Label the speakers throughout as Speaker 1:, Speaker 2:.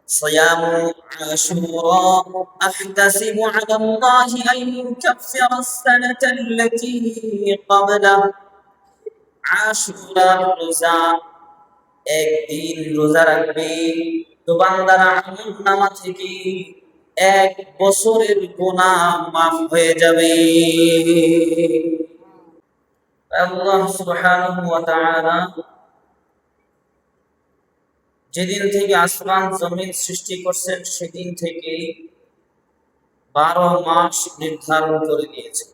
Speaker 1: صيام عاشوراء أحتسب على الله أن يكفر السنة التي قبله আশুরার রোজা একদিন রোজা রাখবে তো বান্দার আমলনামা থেকে এক বছরের গুনাহ মাফ হয়ে যাবে। আল্লাহ সুবহানাহু ওয়া তাআলা যেদিন থেকে আসমান জমিন সৃষ্টি করছেন সেদিন থেকে 12 মাস নির্ধারণ করে দিয়েছেন।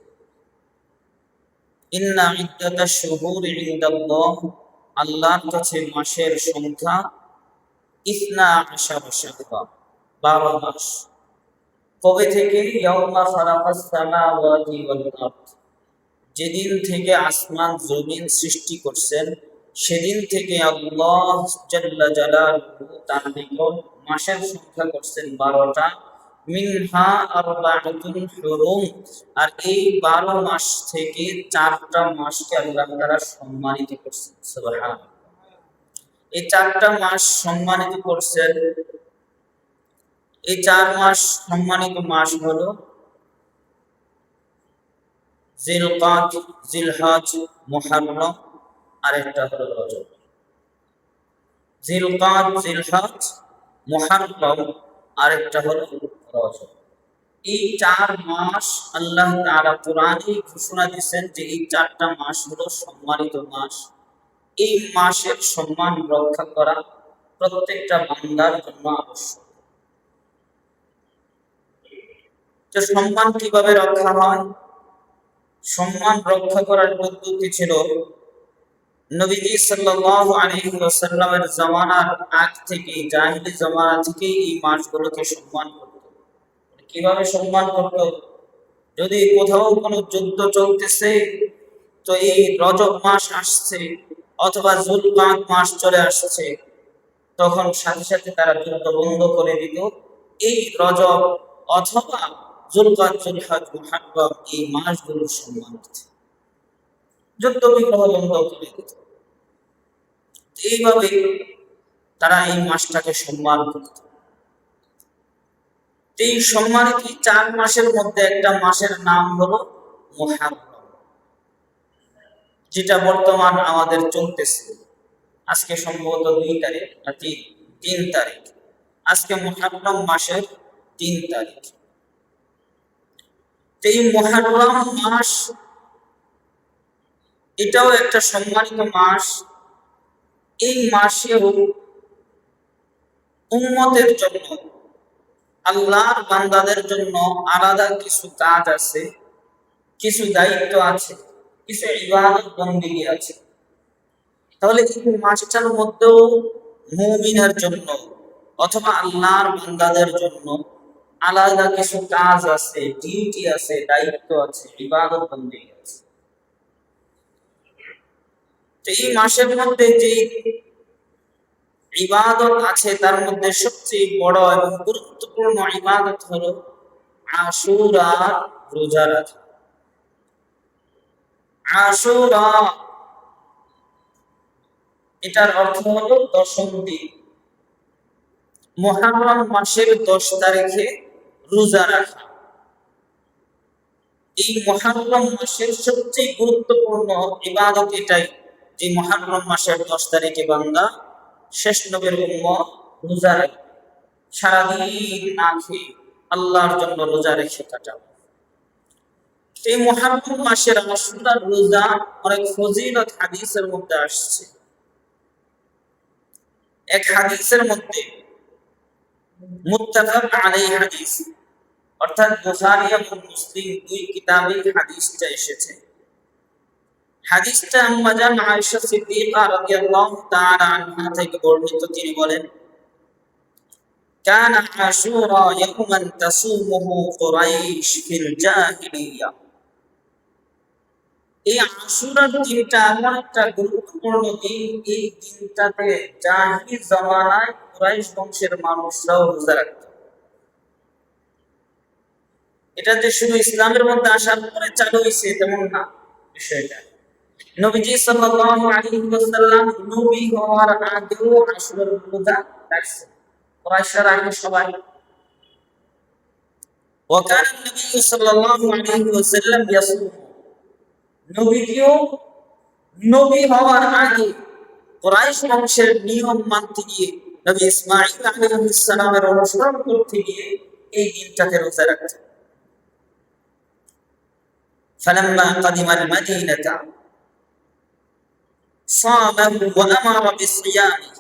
Speaker 1: ইন্না ইদ্দাতাশ শুহুরি ইনদাল্লাহ, আল্লাহর কাছে মাসের সংখ্যা 12 শাহরা, 12 মাস। কবে থেকে? ইয়াউমা খালাকাস সামাওয়াতি ওয়াল আরদ, যেদিন থেকে আসমান জমিন সৃষ্টি করছেন সেদিন থেকে আল্লাহ জাল্লা জালালুহু তার নিকট মাসের সংখ্যা করছেন 12টা। মিনহা আরবাআতুন হুরুম, আর এই 12 মাস থেকে 4টা মাসকে আল্লাহ তাআলা সম্মানিত করছেন। সুবহানাল্লাহ। এই 4টা মাস সম্মানিত করছেন। এই 4 মাস সম্মানিত মাস হলো জিলকাদ, জিলহজ, মুহররম, আর একটা হলো রজব। জিলকাদ, জিলহজ, মুহররম, আর একটা হলো রজব। এই 4 মাস আল্লাহ তাআলা কোরআনে ঘোষণা দিয়েছেন যে এই 4টা মাস হলো সম্মানিত মাস। এই মাসের সম্মান রক্ষা করা প্রত্যেকটা বান্দার জন্য আবশ্যক। তো সম্মান কিভাবে রক্ষা হয়? সম্মান রক্ষা করার পদ্ধতি ছিল নবীজি সাল্লাল্লাহু আলাইহি ওয়াসাল্লামের জামানার আগ থেকে, জাহিলি জামানা থেকে এই মাসগুলোকে সম্মান করত। কিভাবে সম্মান করত? যদি কোথাও কোনো যুদ্ধ চলতেছে তো এই রজব মাস আসছে অথবা যুলকাদ মাস চলে আসছে, তখন সাথে সাথে তারা যুদ্ধ বন্ধ করে দিত। এই রজব অথবা যুলকাদ, জিলহজ, মুহররম এই মাসগুলোর সম্মানার্থে যুদ্ধ বিগ্রহ বন্ধ করে দিত। এইভাবে তারা এই মাসটাকে সম্মান করত। এই সম্মানিত 4 মাসের মধ্যে একটা মাসের নাম হলো মুহররম, যেটা বর্তমান আমাদের চলতেছে। আজকে সম্ভবত 2 তারিখ না 3 তারিখ। আজকে মুহররম মাসের 3 তারিখ। এই মুহররম মাস এটাও একটা সম্মানিত মাস। এই মাসেও উম্মতের জন্য, আল্লাহর বান্দাদের জন্য আলাদা কিছু কাজ আছে, কিছু দায়িত্ব আছে, কিছু ইবাদত বন্দেগী আছে। তাহলে এই মাসটার মধ্যেও মুমিনের জন্য অথবা আল্লাহর বান্দাদের জন্য আলাদা কিছু কাজ আছে, ডিউটি আছে, দায়িত্ব আছে, ইবাদত বন্দেগী আছে। তো এই মাসের মধ্যে যে ইবাদত আছে তার মধ্যে সবচেয়ে বড় এবং গুরুত্বপূর্ণ ইবাদত হলো আশুরা, রোজা রাখা। আশুরা এটার অর্থ হলো 10ম দিন। মুহররম মাসের 10 তারিখে রোজা রাখা। এই মুহররম মাসের সবচেয়ে গুরুত্বপূর্ণ ইবাদত এটাই যে মুহররম মাসের 10 তারিখে বান্দা শেষ নবীর উম্মত রোজা রাখে, সারাদিন না খেয়ে আল্লাহর জন্য রোজা রেখে কাটাবে। এই মুহররম মাসের আশুরার রোজা অনেক ফজিলত হাদিসের মধ্যে আসছে। এক হাদিসের মধ্যে মুত্তাফাক আলাইহি হাদিস, অর্থাৎ বুখারী এবং মুসলিম 2 কিতাবে হাদিসটা এসেছে। হাদিসটা আম্মা জান আয়েশা সিদ্দিকা রাদিয়াল্লাহু তাআলা আনহা থেকে বর্ণিত। তিনি বলেন, কানা আশুরা ইয়াওমান তাসুমুহু কুরাইশ ফিল জাহিলিয়া। এই আশুরার দিনটা এমন একটা গুরুত্বপূর্ণ দিন, এই দিনটাতে জাহিলি জামানায় কুরাইশ বংশের মানুষরাও রোজা রাখত। এটা যে শুধু ইসলামের মধ্যে আসার পরে চালু হয়েছে তেমন না বিষয়টা। নবীজি সাল্লাল্লাহু আলাইহি ওয়াসাল্লাম নবী হওয়ার আগেও আশুরার রোজা রাখছেন। কুরাইশরা রাখে সবাই। وكان النبي صلى الله عليه وسلم يصوم, নবীও নবী হওয়ার আগে কুরাইশ বংশের নিয়ম মানতে গিয়ে, নবী ইসমাঈল আলাইহিস সালামের অনুসরণ করতে গিয়ে এই দিনটাকে রোজা রাখতেন। فلما قدم المدينة صامه وأمر بصيامه,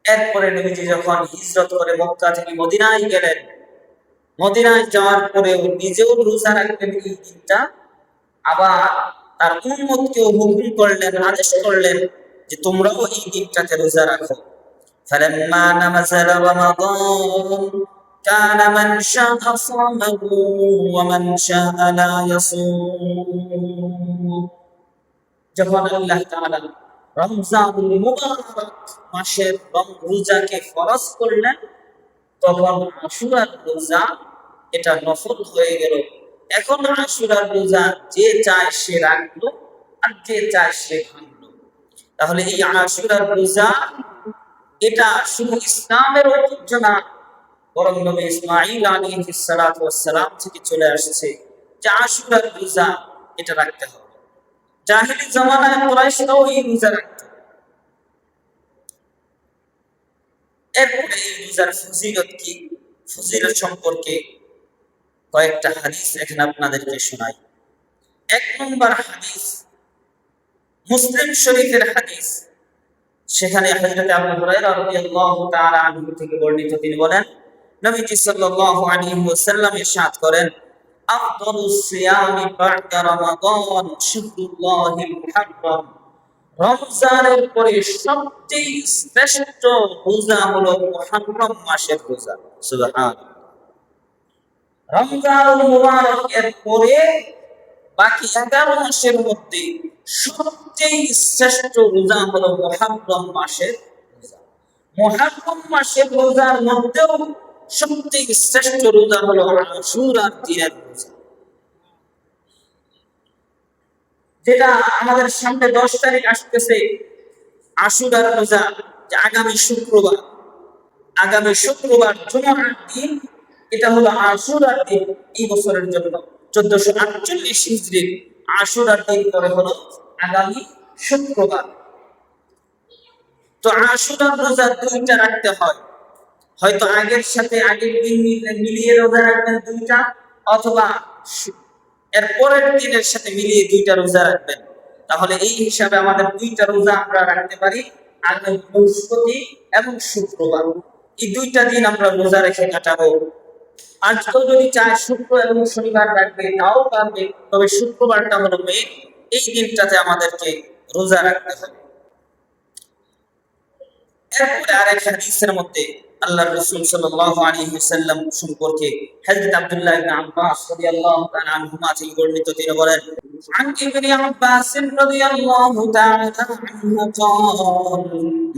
Speaker 1: এরপরে নবীজি যখন হিজরত করে মক্কা থেকে মদিনায় গেলেন, মদিনায় যাওয়ার পরেও নিজেও রোজা রাখলেন এই দিনটা, আবার তার উম্মতকেও হুকুম করলেন, আদেশ করলেন যে তোমরাও এই দিনটাকে রোজা রাখো। فلما نزل رمضان كان من شاء صامه ومن شاء لا يصوم, যখন আল্লাহ তাআলা রমজানুল মুবারক মাসের রোজাকে ফরজ করলেন, তখন আশুরার রোজা এটা নফল হয়ে গেল। এখন আশুরার রোজা যে চায় সে রাখলো, আর যে চায় সে ভাঙলো। তাহলে এই আশুরার রোজা এটা শুধু ইসলামের ঐতিহ্য না, বরং নবী ইসমাঈল আলাইহিস সালাতু ওয়াস সালাম থেকে চলে আসছে যে আশুরার রোজা এটা রাখতে হবে। জাহেলি জামানায় কুরাইশরাও এই রোজা রাখত। এরপরে এই রোজার ফজিলত কি, ফজিলত সম্পর্কে কয়েকটা হাদিস এখানে আপনাদেরকে শোনাই। ১ নম্বর হাদিস মুসলিম শরীফের হাদিস, সেখানে হযরত আবু হুরায়রা রাদিয়াল্লাহু তাআলা আনহু থেকে বর্ণিত, তিনি বলেন নবীজি সাল্লাল্লাহু আলাইহি ওয়াসাল্লাম ইরশাদ করেন, আফদালুস সিয়ামি বা'দা রমাদান শাহরুল্লাহিল মুহাররম, রমজানের পরে সবচেয়ে শ্রেষ্ঠ রোজা হলো মুহররম মাসের রোজা। সুবহানাল্লাহ। রমজানুল মুবারকের পরে বাকি 11 মাসের মধ্যে সবচেয়ে শ্রেষ্ঠ রোজা হলো মুহররম মাসের রোজা। মুহররম মাসের রোজার মধ্যেও সবচেয়ে শ্রেষ্ঠ রোজা হলো আশুরার দিনের রোজা, যেটা আমাদের সামনে 10 তারিখ আসতেছে আশুরার রোজা, যে আগামী শুক্রবার জুমার দিন, এটা হলো আশুরার দিন এই বছরের জন্য 1448 হিজরির আশুরার দিন পরে হলো আগামী শুক্রবার। তো আশুরার রোজা 2টা রাখতে হয়, হয়তো আগের সাথে আগের দিন মিলিয়ে রোজা রাখবেন 2টা, অথবা এর পরের দিনের সাথে মিলিয়ে 2টা রোজা রাখবেন। তাহলে এই হিসাবে আমাদের 2টা রোজা আমরা রাখতে পারি, আগামী বৃহস্পতি এবং শুক্রবার। এই 2টা দিন আমরা রোজা রেখে কাটাবো। আর কেউ যদি চায় শুক্র এবং শনিবার রাখবে তাও পারবে, তবে শুক্রবারটা হলো মেইন, এই দিনটাতে আমাদেরকে রোজা রাখতে হবে। এরপরে আরেক হাদিসের মধ্যে আল্লাহর রাসূল সাল্লাল্লাহু আলাইহি ওয়াসাল্লাম সম্পর্কে হযরত আব্দুল্লাহ ইবনে আব্বাস রাদিয়াল্লাহু তাআলা আনহুমা থেকে বর্ণিত, তিনি বলেন, عن ابن عباس رضي الله تعالى عنه قال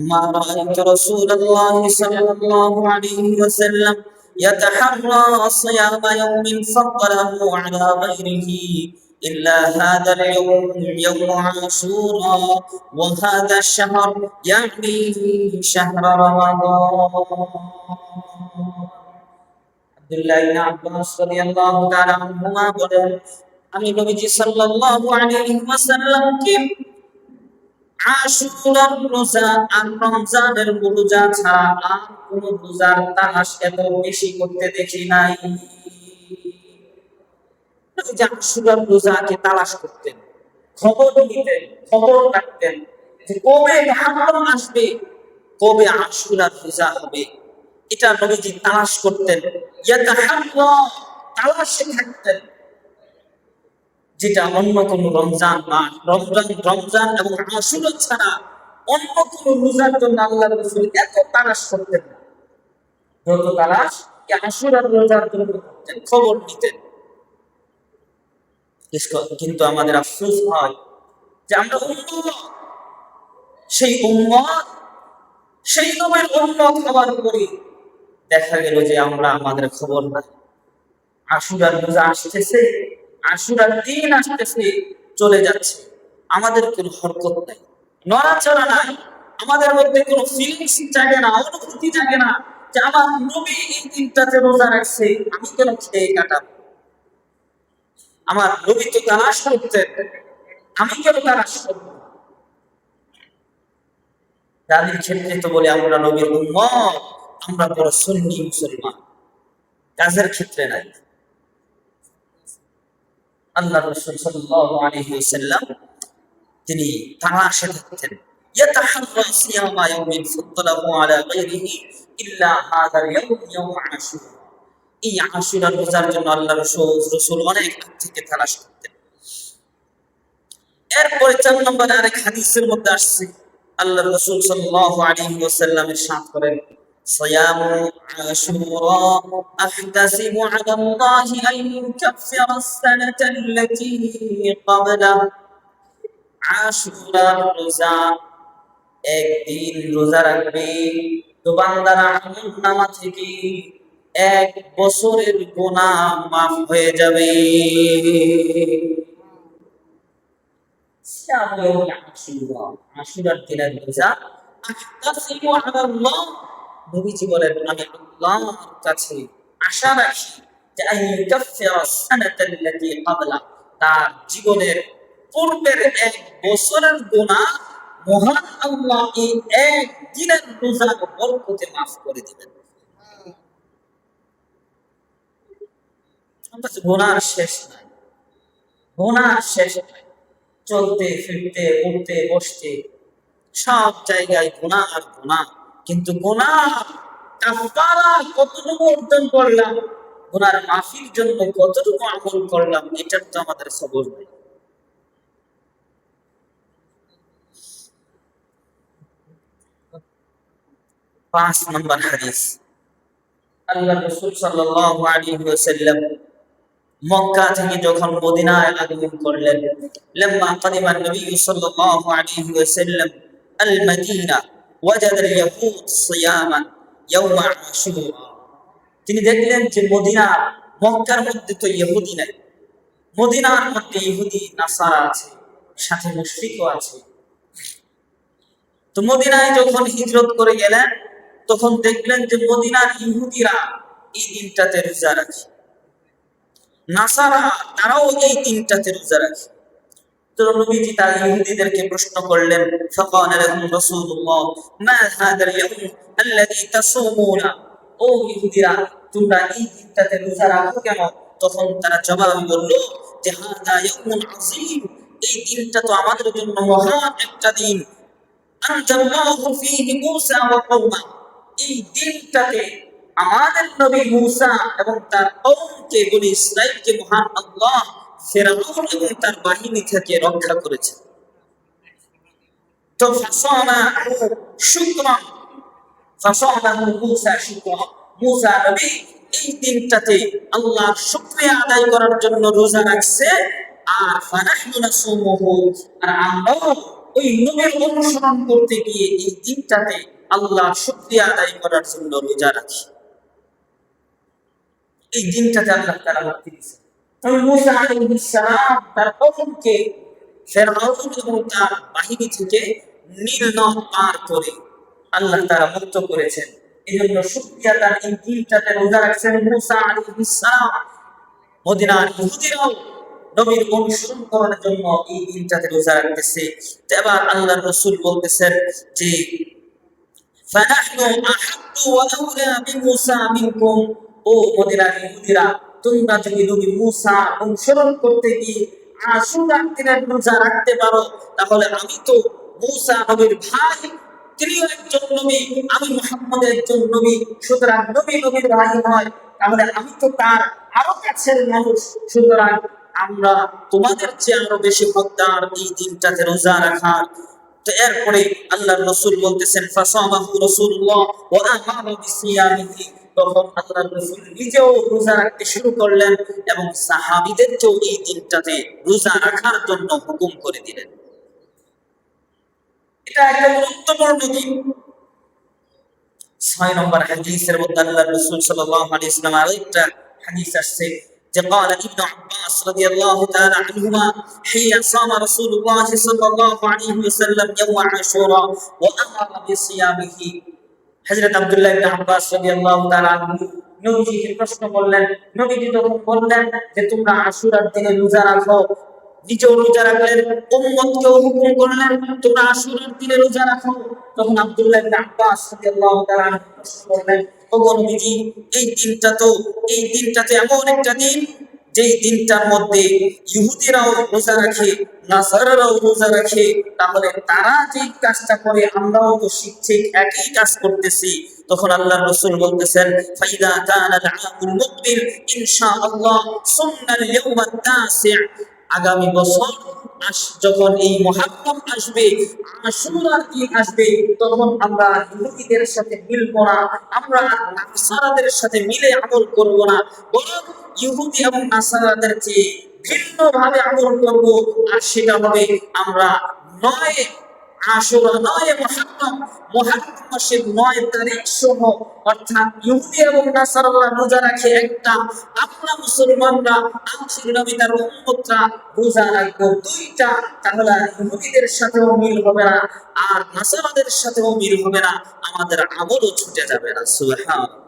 Speaker 1: ما رأيت رسول الله صلى الله عليه وسلم يتحرى صيام يوم فضله على غيره إلا هذا اليوم يوم عاشوراء وهذا الشهر يعني شهر رمضان. আব্দুল্লাহ ইবনে আব্বাস রাদিয়াল্লাহু তাআলা আনহুমা বলেন, আমি নবীজি সাল্লাল্লাহু আলাইহি ওয়াসাল্লামকে আশুরার রোজা আর রমজানের রোজা ছাড়া আর কোন রোজার তালাশ এত বেশি করতে দেখি নাই। আশুরার রোজাকে তালাশ করতেন, খবর নিতেন, খবর রাখতেন যে কবে মুহররম আসবে, কবে আশুরার রোজা হবে, এটা নবীজি তালাশ করতেন। ইয়াতাহাররা, তালাশে থাকতেন, যেটা অন্য কোন রমজান মাস, রমজান এবং আশুরা ছাড়া অন্য কোন রোজার জন্য আল্লাহর রাসূল এত তালাশ করতেন না যত তালাশ আশুরার রোজার জন্য করতেন, খবর নিতেন। কিন্তু আমাদের আফসোস হয় যে আমরা সেই নবীর উম্মত হওয়ার পরে দেখা গেল যে আমরা আমাদের খবর নাই। আশুরার রোজা আসতেছে, আশুরার দিন আসতেছে, চলে যাচ্ছে, আমাদের কোনো হরকত নাই, নড়াচড়া নাই, আমাদের মধ্যে কোনো ফিলিংস জাগে না, অনুভূতি জাগে না যে আমার নবী এই দিনটাতে রোজা রাখছে, আমি কেন খেয়ে কাটাবো? আমার নবী তো তালাশ করতেন, আমি কেন তালাশ করবো? তাদের ক্ষেত্রে তো বলে আমরা নবীর উম্মত, আমরা বড় সুন্নি মুসলমান, কাজের ক্ষেত্রে নাই। আল্লাহ রাসূল সাল্লাল্লাহু আলাইহি ওয়াসাল্লাম তিনি তালাশে থাকতেন, ইয়াতাহাররা সিয়ামা ইয়াউমিন ফাদ্দালাহু আলা গায়রিহি ইল্লা হাযাল ইয়াউম ইয়াউম আশুরা। এই আশুরার রোজার জন্য আল্লাহ রাসূল অনেক আগ থেকে তালাশ করতেন। এরপরে 4 নম্বরে আরেক হাদিসের মধ্যে আসছে, আল্লাহ রাসূল সাল্লাল্লাহু আলাইহি ওয়াসাল্লাম ইরশাদ করেন, সিয়ামু আশুরা আহতাসিবু আলা আল্লাহি আন ইউকাফিরা আস-সানাতা আল্লাতী ক্বাবলা। আশুরার রোজা, একদিন রোজা রাখবে তো বান্দার আমলনামা থেকে 1 বছরের গুনাহ মাফ হয়ে যাবে। আশুরার দিনের রোজা, আহতাসিবু আলা আল্লাহ, নবীজি বলেন আমি আল্লাহর কাছে আশা রাখি যে আন ইউকাফিরা আস-সানাতা আল্লাতী ক্বাবলা, তার জীবনের পূর্বের 1 বছরের গুনাহ মহান আল্লাহ এই 1 দিনের রোজার বরকতে মাফ করে দিবেন। গুনার শেষ নাই, গুনার শেষ নাই। চলতে ফিরতে উঠতে বসতে সব জায়গায় গুনাহ আর গুনাহ। কিন্তু গুনাহ কাফারা কতটুকু অর্জন করলাম, গুনার মাফির জন্য কতটুকু আমল করলাম, এটার তো আমাদের খবর নেই। 5 নম্বর হাদিস, আল্লাহ রাসূল সাল্লাল্লাহু আলাইহি ওয়াসাল্লাম মক্কা থেকে যখন মদিনায় আগমন করলেন, লাম্মা কাদিমা নবী সাল্লাল্লাহু আলাইহি ওয়াসাল্লাম আল মদিনা ওয়াজাদা আল ইয়াহুদ সিয়ামান ইয়াউম আশুরা। তিনি দেখলেন যে মদিনা, মক্কার মধ্যে তো ইহুদি নাই, মদিনার মধ্যে ইহুদি নাসারা আছে, সাথে মুশরিকও আছে। তো মদিনায় যখন হিজরত করে গেলেন তখন দেখলেন যে মদিনার ইহুদিরা এই দিনটাতে রোজা রাখে, নাসারা তারাও এই দিনটাতে রোজা রাখে। তো নবীজি তার ইহুদিদেরকে প্রশ্ন করলেন, ফাকালা লাহুম রাসূলুল্লাহ মা হাদাল ইয়াউম আল্লাযী তাসুমুনা, ও ইহুদিরা তোমরা এই দিনটাতে রোজা রাখো কেন? তখন তারা জবাবে বলল যে হাদা ইয়াউমুন আযীম, এই দিনটা তো আমাদের জন্য মহান একটা দিন। আনজাল্লাহু ফীহি মূসা ওয়া কওমা, এই দিনটাতে আমাদের নবী মূসা এবং তার কওমকে, বনি ইসরাইলকে মহান আল্লাহ ফিরআউন এবং তার বাহিনী থেকে রক্ষা করেছেন। তো ফাসানা শুকরান, ফাসানা মূসা শুকরান, মূসা নবী এই দিনটাতে আল্লাহর শুকরিয়া আদায় করার জন্য রোজা রাখছে। আর ফানাহনু নাসুমুহু, আর আমরাও ওই নবীর অনুসরণ করতে গিয়ে এই দিনটাতে আল্লাহর শুকরিয়া আদায় করার জন্য রোজা রাখি। এই দিনটাতে আল্লাহ তাআলা মুক্তি দিয়েছেন। তবে মূসা আলাইহিস সালাম তার কওমকে ফিরআউন এবং তার বাহিনী থেকে নীল নদ পার করে আল্লাহ তাআলা মুক্ত করেছেন। এজন্য শুকরিয়া তার এই দিনটাতে রোজা রাখছেন মূসা আলাইহিস সালাম। মদিনার ইহুদিরাও নবীর অনুসরণ করার জন্য এই দিনটাতে রোজা রাখতেছে। এবার আল্লাহর রাসূল বলতেছেন যে ফানাহনু আহাক্কু ওয়া আওলা বিমূসা মিনকুম, ও মদিনার ইহুদিরা তোমরা যদি নবী মূসা অনুসরণ করতে গিয়ে আশুরার দিনের রোজা রাখতে পারো, তাহলে আমি তো মূসা নবীর ভাই, তিনিও একজন নবী, আমি মুহাম্মদের একজন নবী, সুতরাং নবী নবীর ভাই হয়, তাহলে আমি তো তার আরো কাছের মানুষ। সুতরাং আমরা তোমাদের চেয়ে আরো বেশি হকদার এই দিনটাতে রোজা রাখার। তো এরপরে আল্লাহর রাসূল বলতেছেন ফাসামাহু রাসূলুল্লাহ ওয়া আমারা বিসিয়ামিহি, তখন আল্লাহর রাসূল নিজেও রোজা রাখতে শুরু করলেন এবং সাহাবীদেরকেও এই দিনটাতে রোজা রাখার জন্য হুকুম করে দিলেন। এটা একটা গুরুত্বপূর্ণ দিন। 6 নম্বর হাদিসের মধ্যে আল্লাহর রাসূল সাল্লাল্লাহু আলাইহি ওয়াসাল্লাম আরেকটা হাদিস আসছে যে قال ابن عباس رضي الله تعالى عنهما حين صام رسول الله صلى الله عليه وسلم يوم عاشوراء وأمر بصيامه হযরত আব্দুল্লাহ ইবনে আব্বাস রাদিয়াল্লাহু তাআলা আনহু নবীজিকে প্রশ্ন করলেন, নবীজি তখন বললেন যে তোমরা আশুরার দিনে রোজা রাখো, নিজেও রোজা রাখলেন, উম্মতকেও হুকুম করলেন তোমরা আশুরার দিনে রোজা রাখো। তখন আব্দুল্লাহ ইবনে আব্বাস রাদিয়াল্লাহু তাআলা আনহু প্রশ্ন করলেন, ওগো নবীজি এই দিনটাতে এমন একটা দিন যেই দিনটার মধ্যে ইহুদিরাও রোজা রাখে, নাসারারাও রোজা রাখে, তাহলে তারা যে কাজটা করে আমরাও তো শিখছি একই কাজ করতেছি। তখন আল্লাহর রাসূল বলতেছেন ফাইদা কানা আল-আমুল মুকবিল ইনশাআল্লাহ সুন্নাল ইয়াউমাত তাসি', আগামী বছর যখন এই মুহররম আসবে, আশুরার দিন আসবে, তখন আমরা ইহুদিদের সাথে মিলব না, আমরা নাসারাদের সাথে মিলে আমল করব না, বরং ইহুদি এবং নাসারাদের চেয়ে ভিন্নভাবে আমল করব। আর সেটা হবে আমরা ৯ আশুরা ৯ মুহররম মাসের ৯ তারিখ সহ, অর্থাৎ ইহুদি এবং নাসারারা রোজা রাখে একটা, আমরা মুসলমানরা আখির নবী তার উম্মতরা রোজা রাখবো দুইটা। তাহলে ইহুদিদের সাথেও মিল হবে না আর নাসারাদের সাথেও মিল হবে না, আমাদের আমলও ছুটে যাবে না। সুবহানাল্লাহ।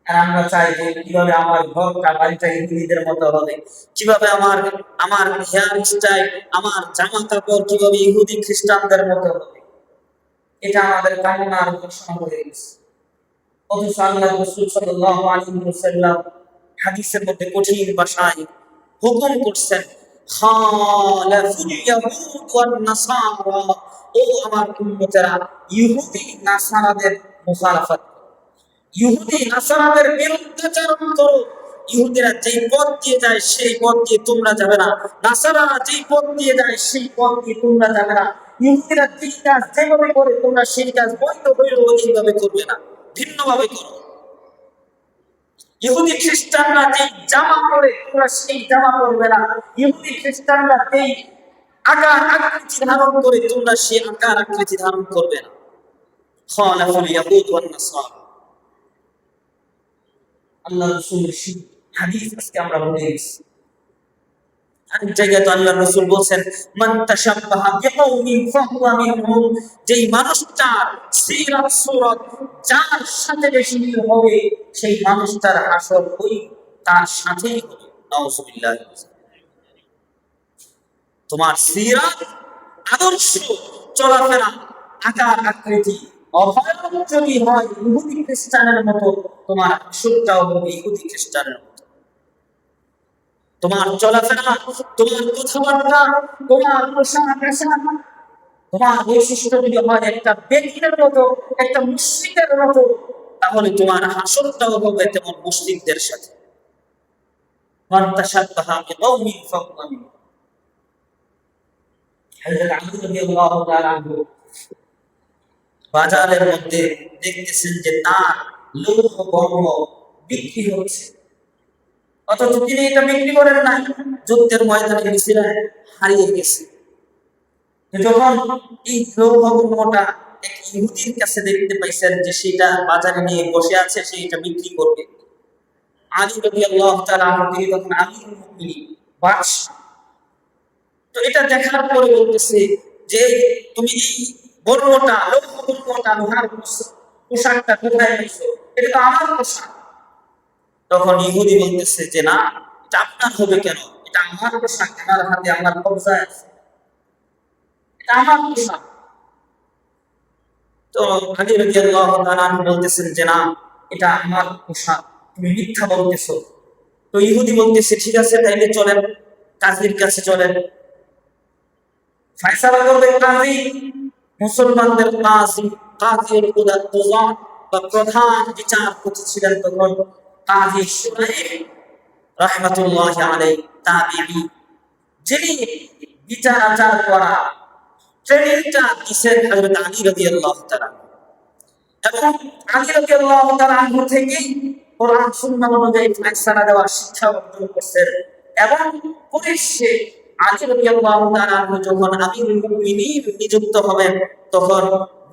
Speaker 1: আর আমরা চাই যে কিভাবে আমার ঘরটা বাড়িটা ইহুদিদের মতো হবে, কিভাবে আমার আমার হেয়ার স্টাইল, আমার জামা কাপড় কিভাবে ইহুদি খ্রিস্টানদের মতো হবে, এটা আমাদের কামনার ঘোষণা হয়ে গেছে। অথচ আল্লাহ রাসূল সাল্লাল্লাহু আলাইহি ওয়াসাল্লাম হাদিসের মধ্যে কঠিন ভাষায় হুকুম করছেন, খালাফুল ইয়াহুদ ওয়ান নাসারা, ও আমার উম্মতেরা ইহুদি নাসারাদের মুখালাফাত, ইহুদি নাসারাদের বিরুদ্ধাচরণ করো। ইহুদিরা যেই পথ দিয়ে যায় সেই পথ দিয়ে তোমরা যাবে না, নাসারারা যেই পথ দিয়ে যায় সেই পথ দিয়ে তোমরা যাবে না। ইহুদিরা যেই কাজ যেভাবে করে তোমরা সেই কাজ বৈধ হইলেও এইভাবে করবে না, ভিন্নভাবে করো। ইহুদি খ্রিস্টানরা যেই জামা পরে তোমরা সেই জামা পরবে না, ইহুদি খ্রিস্টানরা যেই আকার আকৃতি ধারণ করে তোমরা সেই আকার আকৃতি ধারণ করবে না। খালাফুল ইয়াহুদ ওয়ান নাসারা, আল্লাহ রাসূলের হাদিস আজকে আমরা বলে গেছি। আরেক জায়গায় তো আল্লাহ রাসূল বলেন মান তাশাব্বাহা বিকাউমিন ফাহুয়া মিনহুম, যেই মানুষটার সিরাত সুরত যার সাথে বেশি মিল হবে সেই মানুষটার হাসর ওই তার সাথেই হবে। নাউযুবিল্লাহ। তোমার সিরাত, আদর্শ, চলাফেরা, আকার আকৃতি অভয়ঙ্কর যদি হয় ইহুদি খ্রিস্টানের মতো, তোমার হাসরটাও হবে ইহুদি খ্রিস্টানের মতো। তোমার চলাফেরা, তোমার কথাবার্তা, তোমার পোশাক আশাক, তোমার বৈশিষ্ট্য যদি হয় একটা ব্যক্তির মতো, একটা মুশরিকের মতো, তাহলে তোমার হাসরটাও হবে তেমন মুশরিকদের সাথে। মান তাশাব্বাহা বিকাউমিন ফাহুয়া মিনহুম। হযরত আলী রাদিয়াল্লাহু তাআলা আনহু বাজারের মধ্যে দেখতেছেন যে তার লৌহ বর্ম বিক্রি হচ্ছে, অথচ তিনি এটা বিক্রি করেন না, যুদ্ধের ময়দানে গেছিলেন, হারিয়ে গেছে। যখন এই লৌহ বর্মটা এক ইহুদির কাছে দেখতে পাইছেন যে সেটা বাজারে নিয়ে বসে আছে, সে এটা বিক্রি করবে, আলী রাদিয়াল্লাহু তাআলা আনহু তিনি তখন আমিরুল মুমিনিন, বাদশা। তো এটা দেখার পরে বলতেছে যে তুমি এই বর্মটা, লৌহ বর্মটা, লোহার পোশাকটা কোথায় পেয়েছো? এটা তো আমার পোশাক। তখন ইহুদি বলতেছে যে না, এটা আপনার হবে কেন, এটা আমার পোশাক, আমার হাতে আমার কবজায় আছে, এটা আমার পোশাক। তো আলী রাদিয়াল্লাহু তাআলা বলতেছেন যে না, এটা আমার পোশাক, তুমি মিথ্যা বলতেছো। তো ইহুদি বলতেছে ঠিক আছে তাইলে চলেন কাজীর কাছে চলেন, ফয়সালা করবে কাজী, মুসলমানদের কাজী, কাজীর কুদা বা প্রধান বিচারপতি ছিলেন তখন কাজী শুরাইহ রাহমাতুল্লাহি আলাইহি, তাবিঈ, যিনি বিচার আচার করা ট্রেনিংটা দিয়েছেন হযরত আলী রাদিয়াল্লাহু তাআলা। এবং আলী রাদিয়াল্লাহু তাআলা আনহু থেকেই কোরআন সুন্নাহ অনুযায়ী ফয়সালা দেওয়ার শিক্ষা অর্জন করছেন। এবং পরিশেষে আলী রাদিয়াল্লাহু তাআলা আনহু যখন আমিরুল মুমিনিন নিযুক্ত হবেন, তখন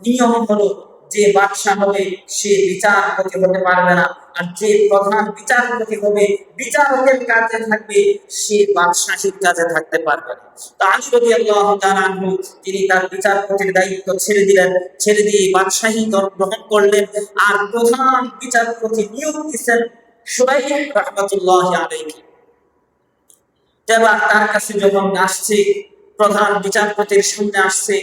Speaker 1: নিয়ম হলো যে বাদশা হবে সে বিচারপতি হতে পারবে না, আর যে প্রধান বিচারপতি হবে বিচারকের কাজে থাকবে সে বাদশাহীর কাজে থাকতে পারবে না। তো আলী রাদিয়াল্লাহু তাআলা আনহু তিনি তার বিচারপতির দায়িত্ব ছেড়ে দিলেন, ছেড়ে দিয়ে বাদশাহী গ্রহণ করলেন, আর প্রধান বিচারপতি নিয়োগ দিয়েছেন শুরাইহ রাহমাতুল্লাহি আলাইহি। এবার তার কাছে যখন আসছে, প্রধান বিচারপতির সামনে আসছে,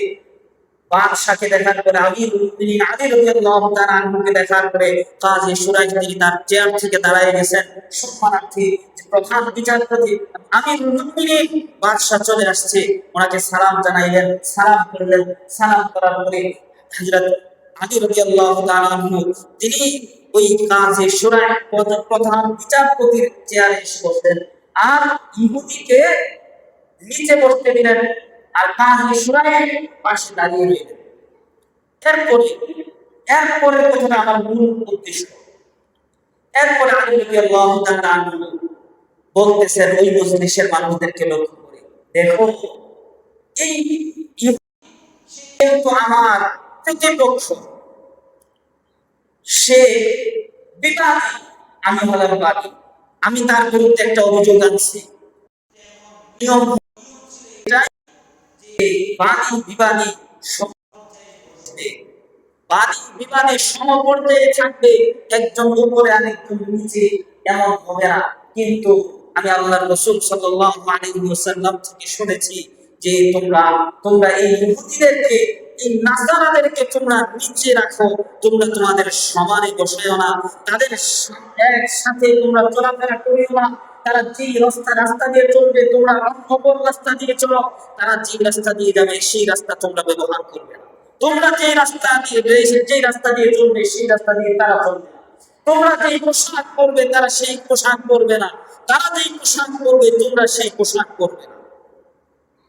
Speaker 1: বাদশাকে দেখার পরে আমিরুল মুমিনিন আলী রাদিয়াল্লাহু তাআলা আনহুকে দেখার পরে কাজী শুরাইহ তিনি তার চেয়ার থেকে দাঁড়ায় গেছেন সম্মানার্থে। যে প্রধান বিচারপতি আমিরুল মুমিনিন বাদশা চলে আসছে, ওনাকে সালাম জানাইলেন, সালাম করলেন। সালাম করার পরে হযরত আলী রাদিয়াল্লাহু তাআলা আনহু তিনি ওই কাজী শুরাইহ প্রধান বিচারপতির চেয়ারে এসে বসলেন, আর ইহুদিকে নিচে বসতে দিলেন, আর কাজী শুরাইহ পাশে দাঁড়িয়ে রইলেন। এরপরে এরপরে কথাটা আমার মূল উদ্দেশ্য। এরপরে আলী রাদিয়াল্লাহু তাআলা আনহু বলতেছেন ওই মজলিসের মানুষদেরকে লক্ষ্য করে, দেখো এই ইহুদি কিন্তু আমার প্রতিপক্ষ, সে বিবাদী, আমি হলাম বাদী। আমি তার বিরুদ্ধে একটা অভিযোগ আনছি। নিয়ম এটাই যে বাদী বিবাদী বাদী বিবাদী সমপর্যায়ে থাকবে, একজন উপরে আরেকজন নিচে, এমন হবে না। কিন্তু আমি আল্লাহর রাসূল সাল্লাল্লাহু আলাইহি ওয়াসাল্লাম থেকে শুনেছি যে তোমরা এই ইহুদিদেরকে, এই নাসারাদেরকে তোমরা নিচে রাখো, তোমরা তোমাদের সমানে বসায়ও না, তাদের একসাথে তোমরা চলাফেরা করিও না। তারা যে রাস্তা দিয়ে চলবে তোমরা অপর রাস্তা দিয়ে চলো, তারা যে রাস্তা দিয়ে যাবে সেই রাস্তা তোমরা ব্যবহার করবে না। তোমরা যে রাস্তা দিয়ে চলবে সেই রাস্তা দিয়ে তারা চলবে না। তোমরা যেই পোশাক পরবে তারা সেই পোশাক পরবে না, তারা যেই পোশাক পরবে তোমরা সেই পোশাক পরবে না।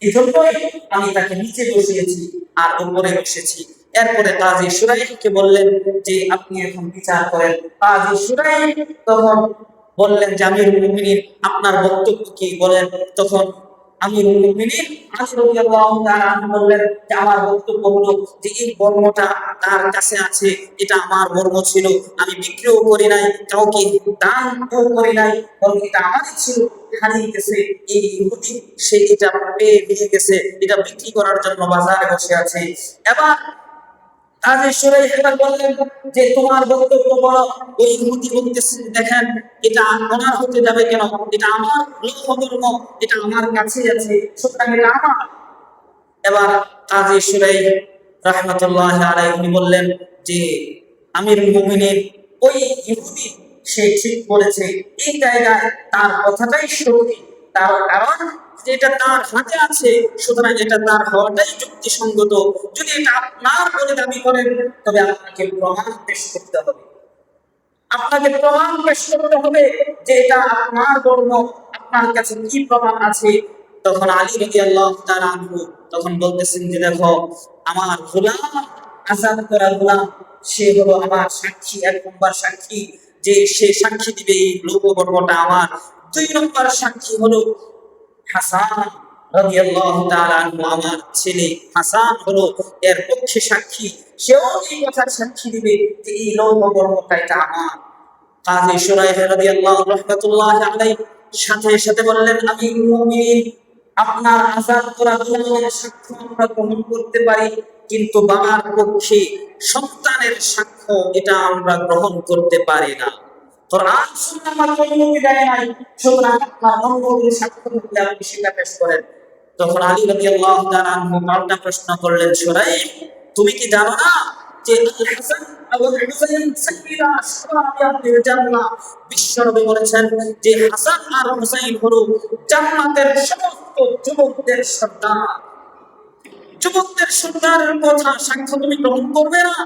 Speaker 1: এজন্যই আমি তাকে নিচে বসিয়েছি আর উপরে বসেছি। এরপরে কাজী শুরাইহকে বললেন যে আপনি এখন বিচার করেন। কাজী শুরাইহ তখন বললেন যে আমিরুল মুমিনিন আপনার বক্তব্য কি বলেন। তখন আমিরুল মুমিনিন আলী রাদিয়াল্লাহু তাআলা আনহু বললেন যে আমার বক্তব্য হলো যে এই বর্মটা তার কাছে আছে, এটা আমার বর্ম ছিল, আমি বিক্রিও করি নাই, কাউকে দানও করি নাই, বরং এটা আমারই ছিল, হারিয়ে গেছে। এই ইহুদি সে এটা পেয়ে নিয়ে গেছে, এটা বিক্রি করার জন্য বাজারে বসে আছে। এবার কাজী শুরাইহ বললেন যে তোমার বক্তব্য বলো। ওই ইহুদি বলতেছে দেখেন এটা ওনার হতে যাবে কেন, এটা আমার লৌহবর্ম, এটা আমার কাছে আছে, সুতরাং এটা আমার। এবার কাজী শুরাইহ রাহমাতুল্লাহি আলাইহি বললেন যে আমিরুল মুমিনিন ওই ইহুদি সে ঠিক বলেছে, এই জায়গায় তার কথাটাই সত্যি, তার কারণ যেটা তার হাতে আছে, সুতরাং এটা তার হওয়াটাই যুক্তিসঙ্গত। যদি এটা আপনার বলে দাবি করেন তবে আপনাকে প্রমাণ পেশ করতে হবে, আপনাকে প্রমাণ পেশ করতে হবে যে এটা আপনার বর্ণ, আপনার কাছে কি প্রমাণ আছে। তখন আলী রাদিয়াল্লাহু তাআলা আনহু তখন বলতেছেন যে দেখো আমার গোলাম, আজাদ করা গোলাম, সে হলো আমার সাক্ষী, 1 নম্বর সাক্ষী, যে সে সাক্ষী দিবে এই লৌহ বর্মটা আমার। 2 নম্বর সাক্ষী হলো হাসান রাদিয়াল্লাহু তাআলা আনহু, আমার ছেলে হাসান হলো এর পক্ষে সাক্ষী, সেও এই কথার সাক্ষী দিবে যে এই লৌহ বর্মটা এটা আমার। কাজী শুরাইহ রাদিয়াল্লাহু রাহমাতুল্লাহি আলাইহি সাথে সাথে বললেন আমিরুল মুমিনিন আপনার আযাদ করা গোলামের সাক্ষ্য আমরা গ্রহণ করতে পারি, কিন্তু বাবার পক্ষে সন্তানের সাক্ষ্য এটা আমরা গ্রহণ করতে পারি না। কোরআন সুন্নাহ আমাকে অনুমতি দেয় নাই, সুতরাং আপনার অন্য কোনো সাক্ষ্য থাকলে আপনি সেটা পেশ করেন। তখন আলী রাদিয়াল্লাহু তাআলা আনহু পাল্টা প্রশ্ন করলেন, শুরাইহ তুমি কি জানো না যে আল হাসান আল হুসাইন সাইয়্যিদা শাবাবি আহলিল জান্নাহ, বিশ্বনবী বলেছেন যে হাসান আর হুসাইন হলো জান্নাতের সমস্ত যুবকদের সর্দার। যুবকদের সর্দারের কথা সাক্ষ্য তুমি গ্রহণ করবে না?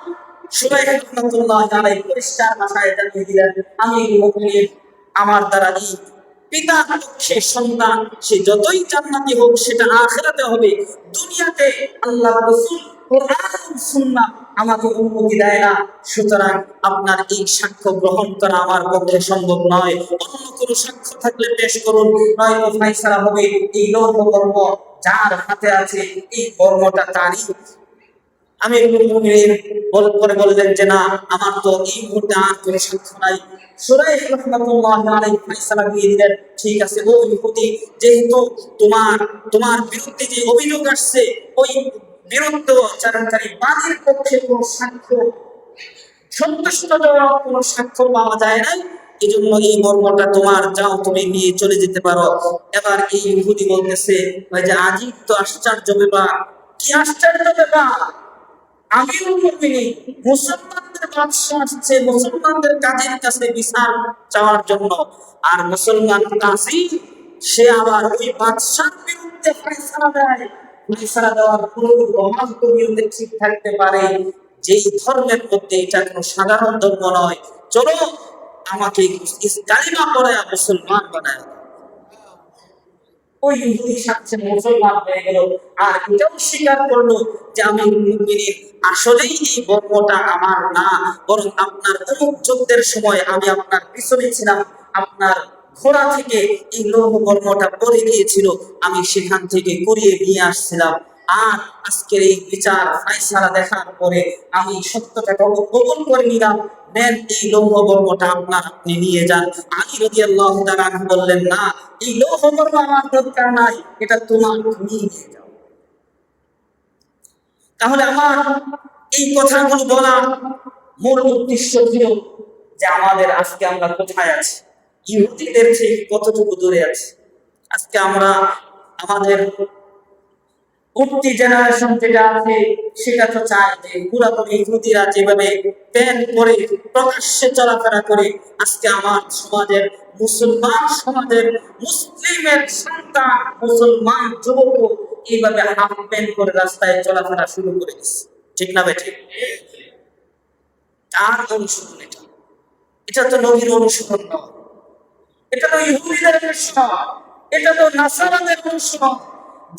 Speaker 1: শুরাইহ রাহমাতুল্লাহি আলাইহি পরিষ্কার ভাষায় জানিয়ে দিলেন আমিরুল মুমিনিন আমার দ্বারা এই পিতা পক্ষে সন্তান সে যতই জান্নাতি হোক সেটা আখিরাতে হবে, দুনিয়াতে আল্লাহর রাসূল কোরআন সুন্নাহ আমাকে অনুমতি দেয় না, সুতরাং আপনার এই সাক্ষ্য গ্রহণ করা আমার পক্ষে সম্ভব নয়। অন্য কোনো সাক্ষ্য থাকলে পেশ করুন, নয়তো ফায়সালা হবে এই লৌহ বর্ম যার হাতে আছে এই বর্মটা তারই। আমি পরে বললেন যে না, আমার তো এই মুহূর্তে আর কোনো সাক্ষ্য নাই। সুরাইহ রাহমাতুল্লাহি আলাইহি ফয়সালা দিয়ে দিলেন, ঠিক আছে ও ইহুদি, যেহেতু তোমার তোমার বিরুদ্ধে যে অভিযোগ আসছে, ওই বিরুদ্ধচারণকারী বাদীর পক্ষে কোনো সাক্ষ্য, সন্তুষ্টজনক কোনো সাক্ষ্য পাওয়া যায় না, এই জন্য এই মর্মটা তোমার, যাও তুমি নিয়ে চলে যেতে পারো। এবার এই ইহুদি বলতেছে, ওই যে আজিব তো, আশ্চর্য ব্যাপার। কি আশ্চর্য ব্যাপার? আমিরুল মুমিনিন, মুসলমানদের বাদশা আসছে মুসলমানদের কাজের কাছে বিচার চাওয়ার জন্য, আর মুসলমান কাজী সে আবার ওই বাদশার বিরুদ্ধে ফয়সালা দেয়। ফয়সালা দেওয়ার পুরো রোমাঞ্চ বিরুদ্ধে ঠিক থাকতে পারে, যেই ধর্মের মধ্যে এটা কোনো সাধারণ ধর্ম নয়। চলো আমাকে কালিমা পড়ায় মুসলমান বানায়। ওই ইহুদি সাথে মুসলমান হয়ে গেল, আর এটাও স্বীকার করলো যে আমি মুমিনের আসলেই এই বর্মটা আমার না, বরং আপনার অমুক যুদ্ধের সময় আমি আপনার পিছনে ছিলাম, আপনার ঘোড়া থেকে এই লৌহ বর্মটা পড়ে গিয়েছিল, আমি সেখান থেকে কুড়িয়ে নিয়ে আসছিলাম। আর আজকের এই বিচার ফায়সালা দেখার পরে আমি সত্যটাকে কবুল করে নিলাম, নেন এই লৌহ বর্মটা আপনার, আপনি নিয়ে যান। আলী রাদিয়াল্লাহু তাআলা বললেন, না, এই লৌহ বর্ম আমার দরকার নাই, এটা তোমার, তুমি নিয়ে যাও। তাহলে আমার এই কথাগুলো বলার মূল উদ্দেশ্য ছিল যে আমাদের আজকে আমরা কোথায় আছি, ইহুদিদের থেকে কতটুকু দূরে আছি। আজকে আমরা আমাদের উঠতি জেনারেশন যেটা আছে সেটা তো চায় যে পুরাতন ইহুদিরা যেভাবে প্যান্ট পরে প্রকাশ্যে চলাফেরা করে, আজকে আমার সমাজের মুসলমান সমাজের মুসলিমের সন্তান মুসলমান যুবক এইভাবে হাফ প্যান্ট পরে রাস্তায় চলাফেরা শুরু করে দিচ্ছে। ঠিক না বেঠি? কার অনুসরণ এটা? এটা তো নবীর অনুসরণ নয়, এটা তো ইহুদিদের অনুসরণ, এটা তো নাসারাদের অনুসরণ,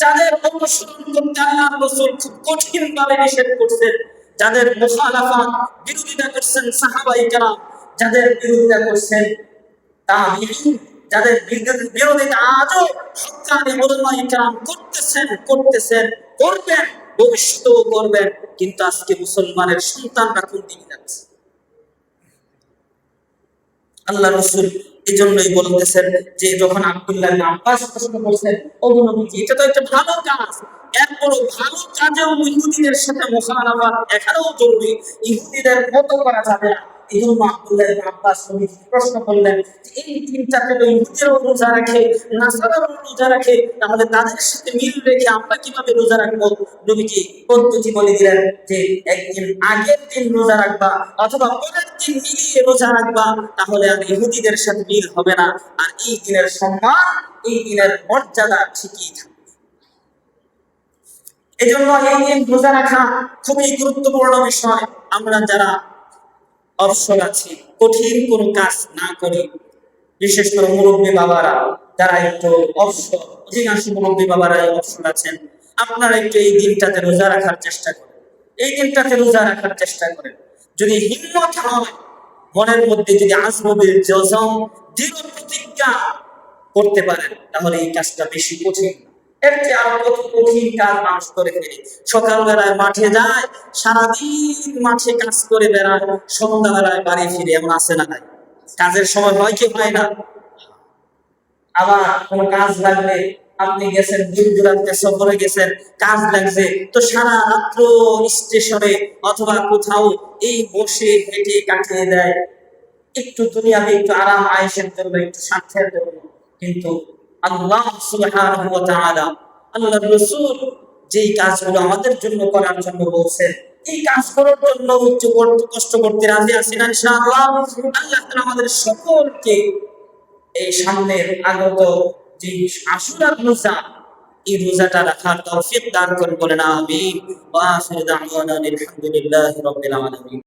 Speaker 1: যাদের অনুসরণ করতে আল্লাহর রাসূল খুব কঠিন ভাবে নিষেধ করছেন, যাদের মুখালাফাত বিরোধিতা করছেন সাহাবায়ে কেরাম, যাদের বিরোধিতা করছেন তাবিঈন, যাদের বিরোধিতা আজও হক্কানি উলামায়ে কেরাম করতেছেন, করবেন, ভবিষ্যতেও করবেন। কিন্তু আজকে মুসলমানের সন্তানরা কোন দিকে যাচ্ছে? আল্লাহ রাসূল এজন্যই বলতেছেন যে যখন আব্দুল্লাহ ইবনে আব্বাস প্রশ্ন করছেন, ও নবীজি, এটা তো একটা ভালো কাজ, এরপরও ভালো কাজেও ইহুদিদের সাথে মুখালাফাত এখানেও জরুরি, ইহুদিদের মতো করা যাবে না। এজন্য আব্দুল্লাহ ইবনে আব্বাস নবীজি প্রশ্ন করলেন যে এই তিনটাকে তো ইহুদিরাও রোজা রাখে, নাসারাও রোজা রাখে, তাহলে তাদের সাথে মিল রেখে আমরা কিভাবে রোজা রাখবো? নবীজি পদ্ধতি বলে দিলেন যে একদিন আগের দিন রোজা রাখবা অথবা পরের দিন মিলিয়ে রোজা রাখবা, তাহলে আর ইহুদিদের সাথে মিল হবে না, আর এই দিনের সম্মান, এই দিনের মর্যাদা ঠিকই থাকবে। এজন্য এই দিন রোজা রাখা খুবই গুরুত্বপূর্ণ বিষয়। আমরা যারা অবসর আছি, কঠিন কোনো কাজ না করি, বিশেষ করে মুরব্বী বাবারা যারা একটু অবসর, অধিকাংশ মুরব্বী বাবারা অবসর আছেন, আপনারা একটু এই দিনটাতে রোজা রাখার চেষ্টা করেন, এই দিনটাতে রোজা রাখার চেষ্টা করেন। যদি হিম্মত হয়, মনের মধ্যে যদি আজমবিল জজম, দৃঢ় প্রতিজ্ঞা করতে পারেন, তাহলে এই কাজটা বেশি কঠিন। এর চেয়ে আরো কত কঠিন কাজ মানুষ করে ফেলে। সকালবেলায় মাঠে যায়, সারাদিন মাঠে কাজ করে বেড়ায়, সন্ধ্যাবেলায় বাড়ি ফিরে, এমন আছে না নাই? কাজের সময় হয় কি হয় না? আবার কোনো কাজ লাগলে আপনি গেছেন, দূর দূরান্তে সফরে গেছেন, কাজ লাগছে, তো সারা রাত্র স্টেশনে অথবা কোথাও এই বসে হেঁটে কাটিয়ে দেয়, একটু দুনিয়াতে একটু আরাম আয়েশের জন্য, একটু স্বার্থের জন্য। কিন্তু আল্লাহ সুবহানাহু ওয়া তাআলা, আল্লাহর রাসূল যেই কাজগুলো আমাদের জন্য করার জন্য বলছেন, এই কাজ করার জন্য উচ্চ কষ্ট করতে রাজি আছেন ইনশাআল্লাহ। আল্লাহ তাআলা আমাদের সকলকে এই সামনের আগত যে আশুরার রোজা, এই রোজাটা রাখার তৌফিক দান করুন, বলেন আমিন। ওয়া আখিরু দাওয়ানা আলহামদুলিল্লাহি রাব্বিল আলামিন।